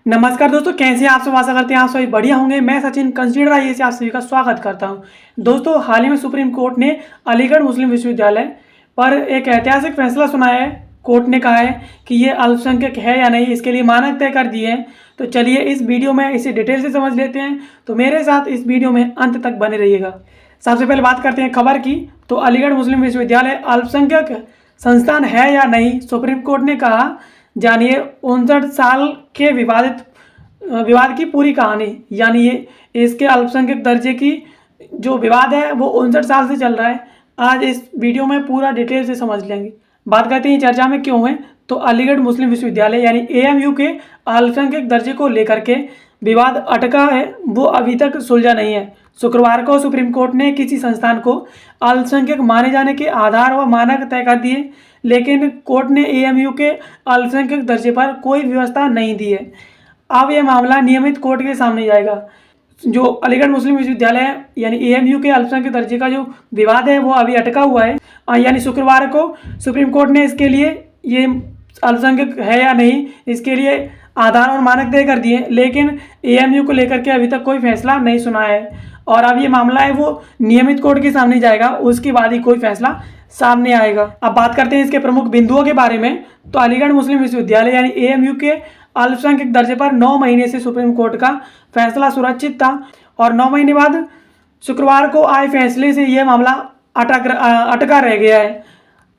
नमस्कार दोस्तों, कैसे हैं आप सब। आशा करते हैं आप सभी बढ़िया होंगे। मैं सचिन कंसिडर आईए से आप सभी का स्वागत करता हूं। दोस्तों, हाल ही में सुप्रीम कोर्ट ने अलीगढ़ मुस्लिम विश्वविद्यालय पर एक ऐतिहासिक फैसला सुनाया है। कोर्ट ने कहा है कि ये अल्पसंख्यक है या नहीं, इसके लिए मानक तय कर दिए हैं। तो चलिए इस वीडियो में इसे डिटेल से समझ लेते हैं। तो मेरे साथ इस वीडियो में अंत तक बने रहिएगा। सबसे पहले बात करते हैं खबर की। तो अलीगढ़ मुस्लिम विश्वविद्यालय अल्पसंख्यक संस्थान है या नहीं, सुप्रीम कोर्ट ने कहा। जानिए 59 साल के विवाद की पूरी कहानी। यानी ये इसके अल्पसंख्यक दर्जे की जो विवाद है वो 59 साल से चल रहा है। आज इस वीडियो में पूरा डिटेल से समझ लेंगे। बात करते हैं चर्चा में क्यों है। तो अलीगढ़ मुस्लिम विश्वविद्यालय यानी एएमयू के अल्पसंख्यक दर्जे को लेकर के विवाद अटका है, वो अभी तक सुलझा नहीं है। शुक्रवार को सुप्रीम कोर्ट ने किसी संस्थान को अल्पसंख्यक माने जाने के आधार व मानक तय कर दिए, लेकिन कोर्ट ने एएमयू के अल्पसंख्यक दर्जे पर कोई व्यवस्था नहीं दी है। अब यह मामला नियमित कोर्ट के सामने जाएगा। जो अलीगढ़ मुस्लिम विश्वविद्यालय यानी एएमयू के अल्पसंख्यक दर्जे का जो विवाद है वो अभी अटका हुआ है। यानी शुक्रवार को सुप्रीम कोर्ट ने इसके लिए ये अल्पसंख्यक है या नहीं, इसके लिए आधार और मानक तय कर दिए, लेकिन एएमयू को लेकर के अभी तक कोई फैसला नहीं सुना है। और अब ये मामला है वो नियमित कोर्ट के सामने जाएगा, उसके बाद ही कोई फैसला सामने आएगा। अब बात करते हैं इसके प्रमुख बिंदुओं के बारे में। तो अलीगढ़ मुस्लिम विश्वविद्यालय यानी एएमयू के अल्पसंख्यक दर्जे पर 9 महीने से सुप्रीम कोर्ट का फैसला सुरक्षित था, और 9 महीने बाद शुक्रवार को आए फैसले से यह मामला अटका रह गया है।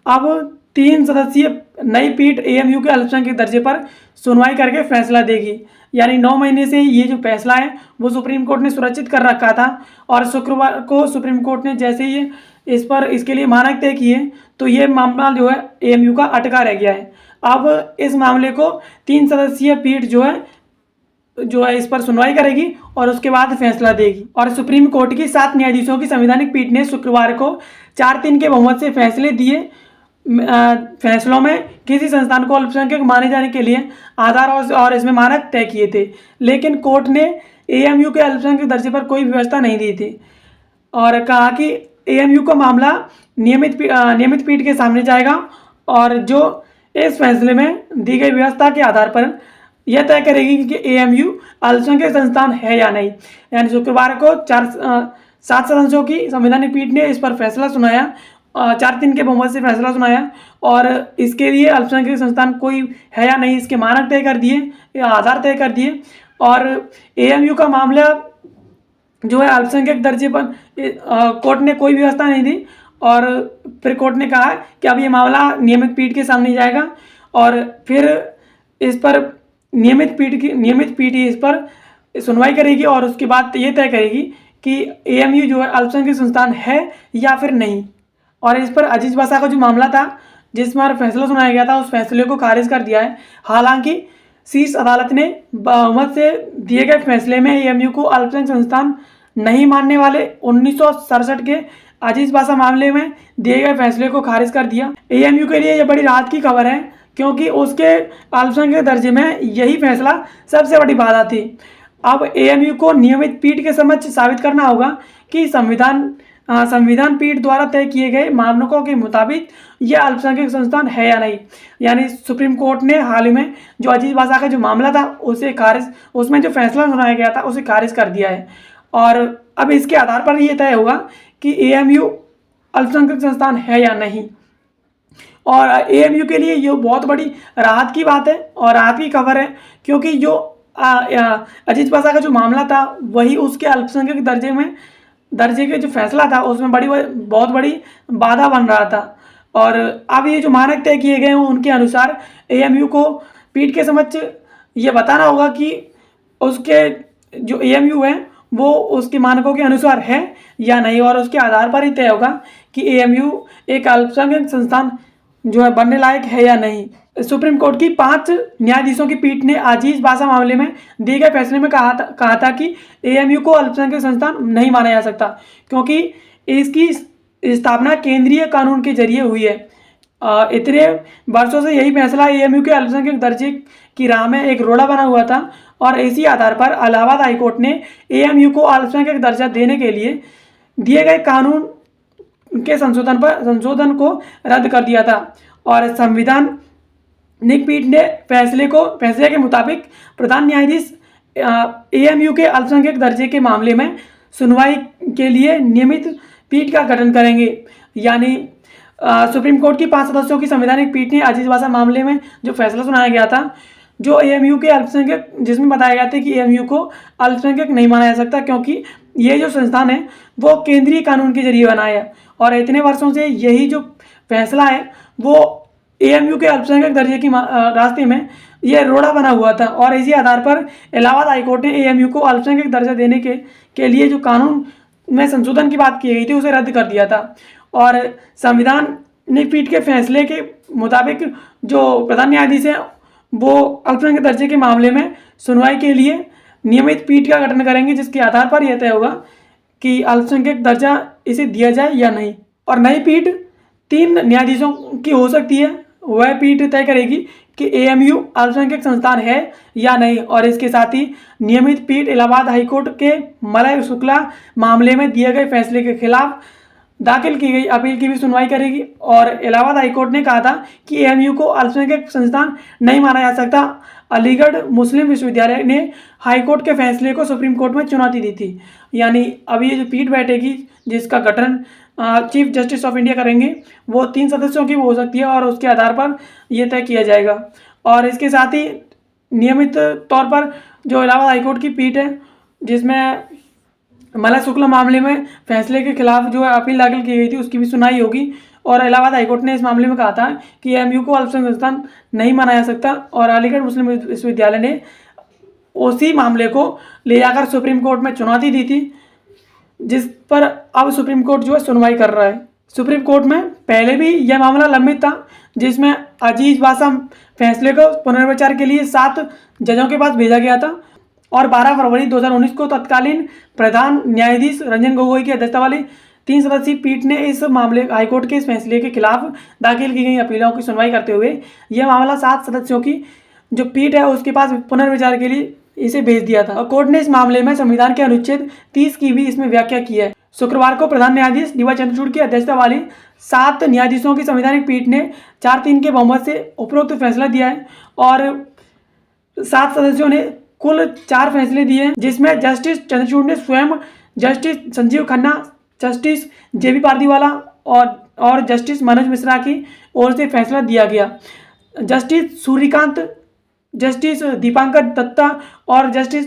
अब 3 सदस्यीय नई पीठ एएमयू के अल्पसंख्यक दर्जे पर सुनवाई करके फैसला देगी। यानी 9 महीने से ये जो फैसला है वो सुप्रीम कोर्ट ने सुरक्षित कर रखा था, और शुक्रवार को सुप्रीम कोर्ट ने जैसे ही इसके लिए मानक तय किए तो ये मामला जो है एएमयू का अटका रह गया है। अब इस मामले को 3 सदस्यीय पीठ जो है इस पर सुनवाई करेगी और उसके बाद फैसला देगी। और सुप्रीम कोर्ट की 7 न्यायाधीशों की संवैधानिक पीठ ने शुक्रवार को 4-3 के बहुमत से फैसले दिए। फैसलों में किसी संस्थान को अल्पसंख्यक माने जाने के लिए आधार और इसमें मानक तय किए थे, लेकिन कोर्ट ने एएमयू के अल्पसंख्यक दर्जे पर कोई व्यवस्था नहीं दी थी और कहा कि एएमयू का मामला नियमित पीठ के सामने जाएगा, और जो इस फैसले में दी गई व्यवस्था के आधार पर यह तय करेगी कि एएमयू अल्पसंख्यक संस्थान है या नहीं। यानी शुक्रवार को 7 सदस्यों की संवैधानिक पीठ ने इस पर फैसला सुनाया, 4-3 के बहुमत से फैसला सुनाया, और इसके लिए अल्पसंख्यक संस्थान कोई है या नहीं इसके मानक तय कर दिए या आधार तय कर दिए। और एएमयू का मामला जो है अल्पसंख्यक दर्जे पर कोर्ट ने कोई व्यवस्था नहीं दी, और फिर कोर्ट ने कहा कि अब ये मामला नियमित पीठ के सामने जाएगा, और फिर इस पर नियमित पीठ ही इस पर सुनवाई करेगी, और उसके बाद ये तय करेगी कि एएमयू जो है अल्पसंख्यक संस्थान है या फिर नहीं। और इस पर अजीज बासा का जो मामला था जिस पर फैसला सुनाया गया था, उस फैसले को खारिज कर दिया है। हालांकि शीर्ष अदालत ने बहुमत से दिए गए फैसले में एएमयू को अल्पसंख्यक संस्थान नहीं मानने वाले 1967 के अजीज बासा मामले में दिए गए फैसले को खारिज कर दिया। एएमयू के लिए यह बड़ी राहत की खबर है, क्योंकि उसके अल्पसंख्यक दर्जे में यही फैसला सबसे बड़ी बाधा थी। अब एएमयू को नियमित पीठ के समक्ष साबित करना होगा कि संविधान पीठ द्वारा तय किए गए मानकों के मुताबिक यह अल्पसंख्यक संस्थान है या नहीं। यानी सुप्रीम कोर्ट ने हाल ही में जो अजीज बासा का जो मामला था उसमें जो फैसला सुनाया गया था उसे खारिज कर दिया है, और अब इसके आधार पर यह तय होगा कि एएमयू अल्पसंख्यक संस्थान है या नहीं। और एएमयू के लिए ये बहुत बड़ी राहत की बात है और राहत की खबर है, क्योंकि जो अजीज बासा का जो मामला था वही उसके अल्पसंख्यक दर्जे के जो फैसला था उसमें बहुत बड़ी बाधा बन रहा था। और अब ये जो मानक तय किए गए हैं उनके अनुसार एएमयू को पीठ के समक्ष ये बताना होगा कि उसके जो एएमयू है वो उसके मानकों के अनुसार है या नहीं, और उसके आधार पर ही तय होगा कि एएमयू एक अल्पसंख्यक संस्थान जो है बनने लायक है या नहीं। सुप्रीम कोर्ट की 5 न्यायाधीशों की पीठ ने अजीज बासा मामले में दिए गए फैसले में कहा था कि एएमयू को अल्पसंख्यक संस्थान नहीं माना जा सकता, क्योंकि इसकी स्थापना केंद्रीय कानून के जरिए हुई है। इतने वर्षों से यही फैसला एएमयू के अल्पसंख्यक दर्जे की राह में एक रोड़ा बना हुआ था, और इसी आधार पर इलाहाबाद हाईकोर्ट ने एएमयू को अल्पसंख्यक दर्जा देने के लिए दिए गए कानून के संशोधन को रद्द कर दिया था। और संविधान पीठ ने फैसले के मुताबिक प्रधान न्यायाधीश एएमयू के अल्पसंख्यक दर्जे के मामले में सुनवाई के लिए नियमित पीठ का गठन करेंगे। यानी सुप्रीम कोर्ट की 5 सदस्यों की संवैधानिक पीठ ने अजीज वासा मामले में जो फैसला सुनाया गया था, जो एएमयू के अल्पसंख्यक, जिसमें बताया गया था कि एएमयू को अल्पसंख्यक नहीं माना जा सकता क्योंकि ये जो संस्थान है वो केंद्रीय कानून के जरिए बना है, और इतने वर्षों से यही जो फैसला है वो एएमयू के अल्पसंख्यक दर्जे की रास्ते में ये रोड़ा बना हुआ था। और इसी आधार पर इलाहाबाद हाईकोर्ट ने एएमयू को अल्पसंख्यक दर्जा देने के लिए जो कानून में संशोधन की बात की गई थी उसे रद्द कर दिया था। और संविधानिक पीठ के फैसले के मुताबिक जो प्रधान न्यायाधीश हैं वो अल्पसंख्यक दर्जे के मामले में सुनवाई के लिए नियमित पीठ का गठन करेंगे, जिसके आधार पर यह तय होगा कि अल्पसंख्यक दर्जा इसे दिया जाए या नहीं। और नई पीठ 3 न्यायाधीशों की हो सकती है। वह पीठ तय करेगी कि एएमयू अल्पसंख्यक संस्थान है या नहीं, और इसके साथ ही नियमित पीठ इलाहाबाद हाईकोर्ट के मलय शुक्ला मामले में दिए गए फैसले के खिलाफ दाखिल की गई अपील की भी सुनवाई करेगी। और इलाहाबाद हाईकोर्ट ने कहा था कि एएमयू को अल्पसंख्यक संस्थान नहीं माना जा सकता। अलीगढ़ मुस्लिम विश्वविद्यालय ने हाईकोर्ट के फैसले को सुप्रीम कोर्ट में चुनौती दी थी। यानी अभी ये जो पीठ बैठेगी जिसका गठन चीफ जस्टिस ऑफ इंडिया करेंगे वो 3 सदस्यों की हो सकती है, और उसके आधार पर यह तय किया जाएगा। और इसके साथ ही नियमित तौर पर जो इलाहाबाद हाईकोर्ट की पीठ है जिसमें मलय शुक्ला मामले में फैसले के खिलाफ जो अपील दाखिल की गई थी उसकी भी सुनवाई होगी। और इलाहाबाद हाईकोर्ट ने इस मामले में कहा था कि एएमयू को अल्पसंख्यक संस्थान नहीं माना जा सकता, और अलीगढ़ मुस्लिम विश्वविद्यालय ने उसी मामले को ले जाकर सुप्रीम कोर्ट में चुनौती दी थी, जिस पर अब सुप्रीम कोर्ट जो है सुनवाई कर रहा है। सुप्रीम कोर्ट में पहले भी यह मामला लंबित था, जिसमें अजीज वासा फैसले को पुनर्विचार के लिए 7 जजों के पास भेजा गया था। और 12 फरवरी 2019 को तत्कालीन प्रधान न्यायाधीश रंजन गोगोई की अध्यक्षता वाली 3 सदस्यीय पीठ ने इस मामले हाईकोर्ट के इस फैसले के खिलाफ दाखिल की गई अपीलों की सुनवाई करते हुए यह मामला 7 सदस्यों की जो पीठ है उसके पास पुनर्विचार के लिए इसे भेज दिया था। और कोर्ट ने इस मामले में संविधान के अनुच्छेद 30 की भी इसमें व्याख्या की है। शुक्रवार को प्रधान न्यायाधीश डीवाई चंद्रचूड़ की अध्यक्षता वाली 7 न्यायाधीशों की संवैधानिक पीठ ने 4-3 के बहुमत से उपरोक्त फैसला दिया है, और 7 सदस्यों ने कुल 4 फैसले दिए हैं, जिसमें जस्टिस चंद्रचूड़ ने स्वयं, जस्टिस संजीव खन्ना, जस्टिस जेबी पारदीवाला और जस्टिस मनोज मिश्रा की ओर से फैसला दिया गया। जस्टिस सूर्यकांत, जस्टिस दीपांकर दत्ता और जस्टिस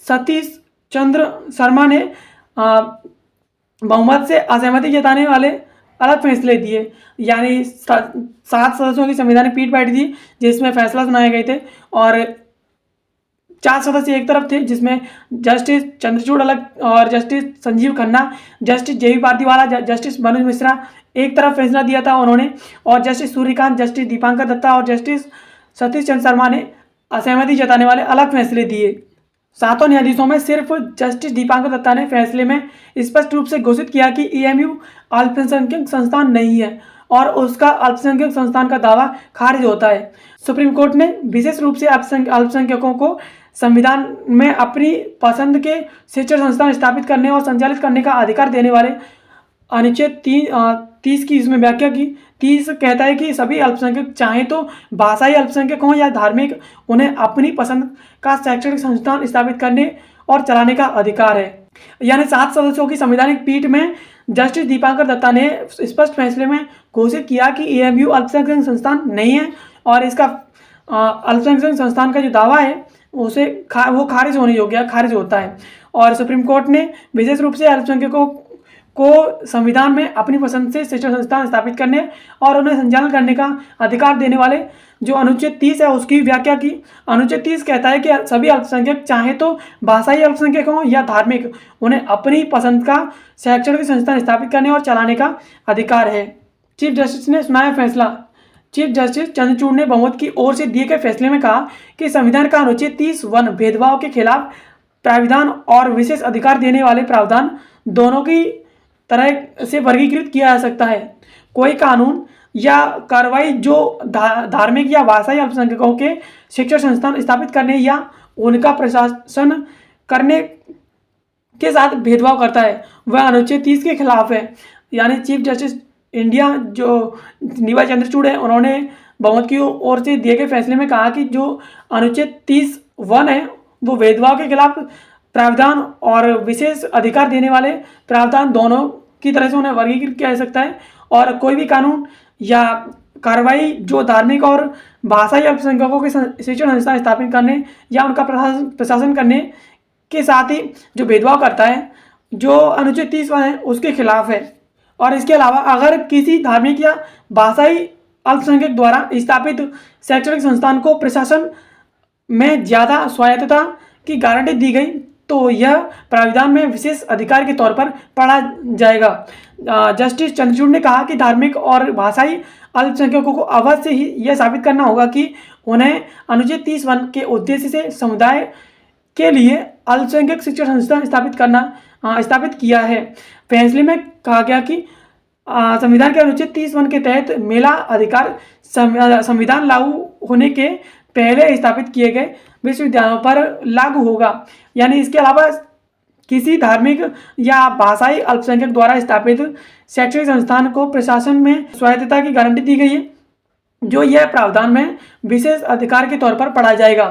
सतीश चंद्र शर्मा ने बहुमत से असहमति जताने वाले अलग फैसले दिए। यानी 7 सदस्यों की संवैधानिक पीठ बैठी थी जिसमें फैसला सुनाए गए थे, और 4 सदस्य एक तरफ थे जिसमें जस्टिस चंद्रचूड़ अलग और जस्टिस संजीव खन्ना, जस्टिस जेबी पारदीवाला, जस्टिस मनोज मिश्रा एक तरफ फैसला दिया था उन्होंने, और जस्टिस सूर्यकांत, जस्टिस दीपांकर दत्ता और जस्टिस सतीश चंद्र शर्मा ने असहमति जताने वाले अलग फैसले दिए। 7 न्यायाधीशों में सिर्फ जस्टिस दीपांकर दत्ता ने फैसले में स्पष्ट रूप से घोषित किया कि एएमयू अल्पसंख्यक संस्थान नहीं है, और उसका अल्पसंख्यक संस्थान का दावा खारिज होता है। सुप्रीम कोर्ट ने विशेष रूप से अल्पसंख्यकों को संविधान में अपनी पसंद के शिक्षण संस्थान स्थापित करने और संचालित करने का अधिकार देने वाले अनुच्छेद 30 की इसमें व्याख्या की। 30 कहता है कि सभी अल्पसंख्यक चाहे तो भाषाई अल्पसंख्यक हों या धार्मिक, उन्हें अपनी पसंद का शैक्षणिक संस्थान स्थापित करने और चलाने का अधिकार है। यानी 7 सदस्यों की संवैधानिक पीठ में जस्टिस दीपांकर दत्ता ने स्पष्ट फैसले में घोषित किया कि एएमयू अल्पसंख्यक संस्थान नहीं है, और इसका अल्पसंख्यक संस्थान का जो दावा है उसे वो खारिज होने योग्य खारिज होता है। और सुप्रीम कोर्ट ने विशेष रूप से अल्पसंख्यकों को संविधान में अपनी पसंद से शिक्षण संस्थान स्थापित करने और उन्हें संचालन करने का अधिकार देने वाले जो अनुच्छेद 30 है उसकी व्याख्या की। अनुच्छेद 30 कहता है कि सभी अल्पसंख्यक चाहे तो भाषाई अल्पसंख्यक हों या धार्मिक, उन्हें अपनी पसंद का शैक्षणिक संस्थान स्थापित करने और चलाने का अधिकार है। चीफ जस्टिस ने सुनाया फैसला। चीफ जस्टिस चंद्रचूड़ ने बहुमत की ओर से दिए गए फैसले में कहा कि संविधान का अनुच्छेद 30(1) भेदभाव के खिलाफ प्राविधान और विशेष अधिकार देने वाले प्रावधान दोनों की तरह से वर्गीकृत किया जा सकता है। कोई कानून या कार्रवाई जो धार्मिक या भाषाई अल्पसंख्यकों के शिक्षण संस्थान स्थापित करने या उनका प्रशासन करने के साथ भेदभाव करता है वह अनुच्छेद 30 के खिलाफ है। यानी चीफ जस्टिस इंडिया जो डीवाई चंद्रचूड़ है उन्होंने बहुमत की ओर से दिए गए फैसले में कहा कि जो अनुच्छेद 30(1) है वो भेदभाव के खिलाफ प्रावधान और विशेष अधिकार देने वाले प्रावधान दोनों की तरह से उन्हें वर्गीकृत किया जा सकता है। और कोई भी कानून या कार्रवाई जो धार्मिक और भाषाई अल्पसंख्यकों के शिक्षण संस्थान स्थापित करने या उनका प्रशासन करने के साथ ही जो भेदभाव करता है, जो अनुच्छेद 30(1) है उसके खिलाफ है। और इसके अलावा अगर किसी धार्मिक या भाषाई अल्पसंख्यक द्वारा स्थापित शैक्षणिक संस्थान को प्रशासन में ज़्यादा स्वायत्तता की गारंटी दी गई तो यह प्राविधान में विशेष अधिकार के तौर पर पढ़ा जाएगा। जस्टिस चंद्रचूड़ ने कहा कि धार्मिक और भाषाई अल्पसंख्यकों को अवश्य ही यह साबित करना होगा कि उन्हें अनुच्छेद 30(1) के उद्देश्य से समुदाय के लिए अल्पसंख्यक शिक्षण संस्थान स्थापित किया है। फैसले में कहा गया कि संविधान के अनुच्छेद 30(1) के तहत मेला अधिकार संविधान लागू होने के पहले स्थापित किए गए विश्वविद्यालयों पर लागू होगा। यानी इसके अलावा किसी धार्मिक या भाषाई अल्पसंख्यक द्वारा स्थापित शैक्षणिक संस्थान को प्रशासन में स्वायत्तता की गारंटी दी गई है, जो यह प्रावधान में विशेष अधिकार के तौर पर पढ़ा जाएगा।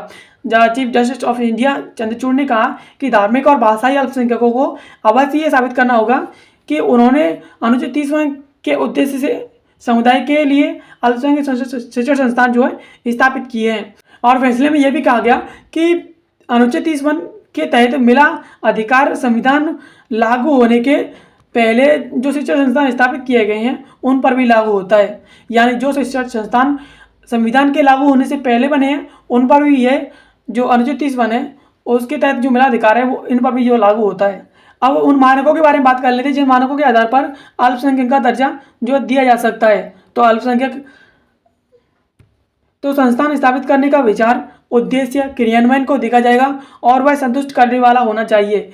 Chief justice of India Chandrachud ने कहा कि धार्मिक और भाषाई अल्पसंख्यकों को अवश्य ये साबित करना होगा कि उन्होंने अनुच्छेद 30(1) के उद्देश्य से समुदाय के लिए अल्पसंख्यक शिक्षण संस्थान जो है स्थापित किए हैं। और फैसले में यह भी कहा गया कि अनुच्छेद 30(1) के तहत मिला अधिकार संविधान लागू होने के पहले जो शिक्षण संस्थान स्थापित किए गए हैं उन पर भी लागू होता है। यानी जो शिक्षण संस्थान संविधान के लागू होने से पहले बने हैं उन पर भी यह जो अनुच्छेद 30(1) है उसके तहत जो मिला अधिकार है वो इन पर भी जो लागू होता है। अब उन मानकों के बारे में बात कर लेते हैं जिन मानकों के आधार पर अल्पसंख्यक का दर्जा जो दिया जा सकता है। तो अल्पसंख्यक तो संस्थान स्थापित करने का विचार, उद्देश्य, क्रियान्वयन को देखा जाएगा और वह संतुष्ट करने वाला होना चाहिए।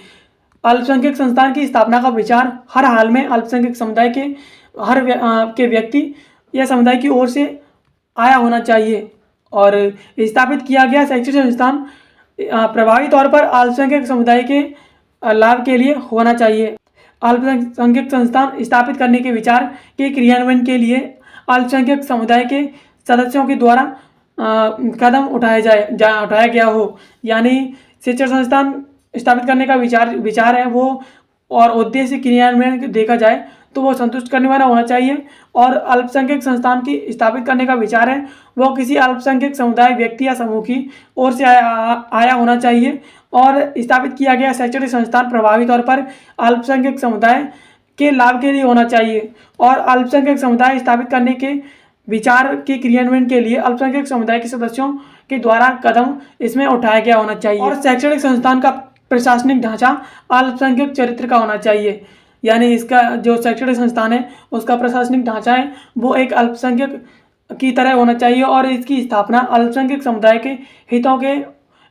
अल्पसंख्यक संस्थान की स्थापना का विचार हर हाल में अल्पसंख्यक समुदाय के के व्यक्ति या समुदाय की ओर से आया होना चाहिए। और स्थापित किया गया शैक्षणिक संस्थान प्रभावी तौर पर अल्पसंख्यक समुदाय के लाभ के लिए होना चाहिए। अल्पसंख्यक संस्थान स्थापित करने के विचार के क्रियान्वयन के लिए अल्पसंख्यक समुदाय के सदस्यों के द्वारा कदम उठाया गया हो। यानी शिक्षण संस्थान स्थापित करने का विचार है वो और उद्देश्य क्रियान्वयन देखा जाए तो वो संतुष्ट करने वाला होना चाहिए। और अल्पसंख्यक संस्थान की स्थापित करने का विचार है वो किसी अल्पसंख्यक समुदाय, व्यक्ति या समूह की ओर से आया होना चाहिए। और स्थापित किया गया शैक्षणिक संस्थान प्रभावी तौर पर अल्पसंख्यक समुदाय के लाभ के लिए होना चाहिए। और अल्पसंख्यक समुदाय स्थापित करने के विचार के क्रियान्वयन के लिए अल्पसंख्यक समुदाय के सदस्यों के द्वारा कदम इसमें उठाया गया होना चाहिए। और शैक्षणिक संस्थान का प्रशासनिक ढांचा अल्पसंख्यक चरित्र का होना चाहिए। यानी इसका जो शैक्षणिक संस्थान है उसका प्रशासनिक ढांचा है वो एक अल्पसंख्यक की तरह होना चाहिए और इसकी स्थापना अल्पसंख्यक समुदाय के हितों के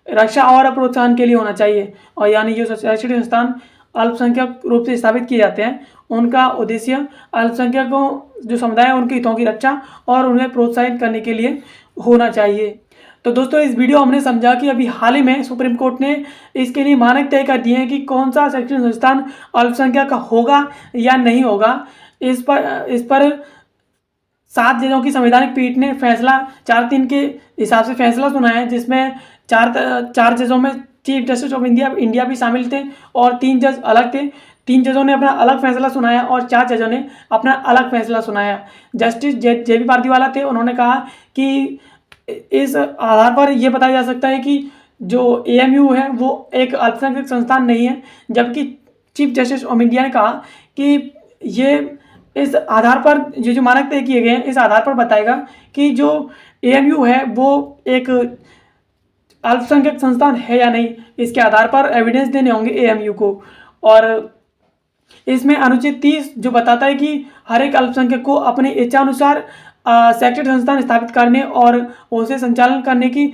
रक्षा और प्रोत्साहन के लिए होना चाहिए। और यानी जो शैक्षणिक संस्थान अल्पसंख्यक रूप से स्थापित किए जाते हैं उनका उद्देश्य अल्पसंख्यकों जो समुदाय है उनके हितों की रक्षा और उन्हें प्रोत्साहित करने के लिए होना चाहिए। तो दोस्तों इस वीडियो हमने समझा कि अभी हाल ही में सुप्रीम कोर्ट ने इसके लिए मानक तय कर दिए हैं कि कौन सा शैक्षणिक संस्थान अल्पसंख्यक का होगा या नहीं होगा। इस पर 7 जजों की संवैधानिक पीठ ने फैसला 4-3 के हिसाब से फैसला सुना है, जिसमें चार जजों में चीफ जस्टिस ऑफ इंडिया भी शामिल थे और 3 जज अलग थे। 3 जजों ने अपना अलग फैसला सुनाया और 4 जजों ने अपना अलग फैसला सुनाया। जस्टिस जे बी पारदीवाला थे, उन्होंने कहा कि इस आधार पर यह बताया जा सकता है कि जो AMU है वो एक अल्पसंख्यक संस्थान नहीं है, जबकि चीफ जस्टिस ऑफ इंडिया ने कहा कि ये इस आधार पर ये जो मानक तय किए गए हैं इस आधार पर बताएगा कि जो AMU है वो एक अल्पसंख्यक संस्थान है या नहीं। इसके आधार पर एविडेंस देने होंगे AMU को। और इसमें अनुच्छेद 30 जो बताता है कि हर एक अल्पसंख्यक को अपने इच्छानुसार शैक्षणिक संस्थान स्थापित करने और उसे संचालन करने की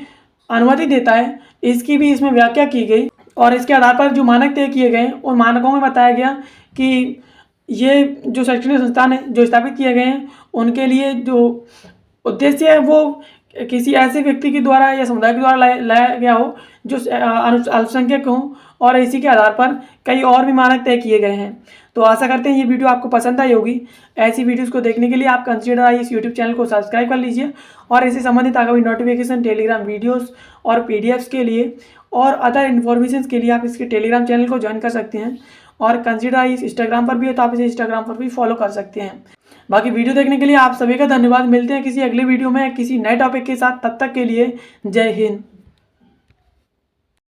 अनुमति देता है, इसकी भी इसमें व्याख्या की गई। और इसके आधार पर जो मानक तय किए गए उन मानकों में बताया गया कि ये जो शैक्षणिक संस्थान है जो स्थापित किए गए हैं उनके लिए जो उद्देश्य है वो किसी ऐसे व्यक्ति के द्वारा या समुदाय के द्वारा लाया गया हो जो अल्पसंख्यक हों, और इसी के आधार पर कई और भी मानक तय किए गए हैं। तो आशा करते हैं ये वीडियो आपको पसंद आई होगी। ऐसी वीडियोस को देखने के लिए आप कंसीडर आई इस यूट्यूब चैनल को सब्सक्राइब कर लीजिए, और इससे संबंधित आगामी नोटिफिकेशन, टेलीग्राम वीडियोस और पीडीएफ्स के लिए और अदर इन्फॉर्मेशन के लिए आप इसके टेलीग्राम चैनल को ज्वाइन कर सकते हैं। और कंसीडर आई इस इंस्टाग्राम पर भी है, तो आप इसे इंस्टाग्राम पर भी फॉलो कर सकते हैं। बाकी वीडियो देखने के लिए आप सभी का धन्यवाद। मिलते हैं किसी अगले वीडियो में किसी नए टॉपिक के साथ। तब तक के लिए जय हिंद।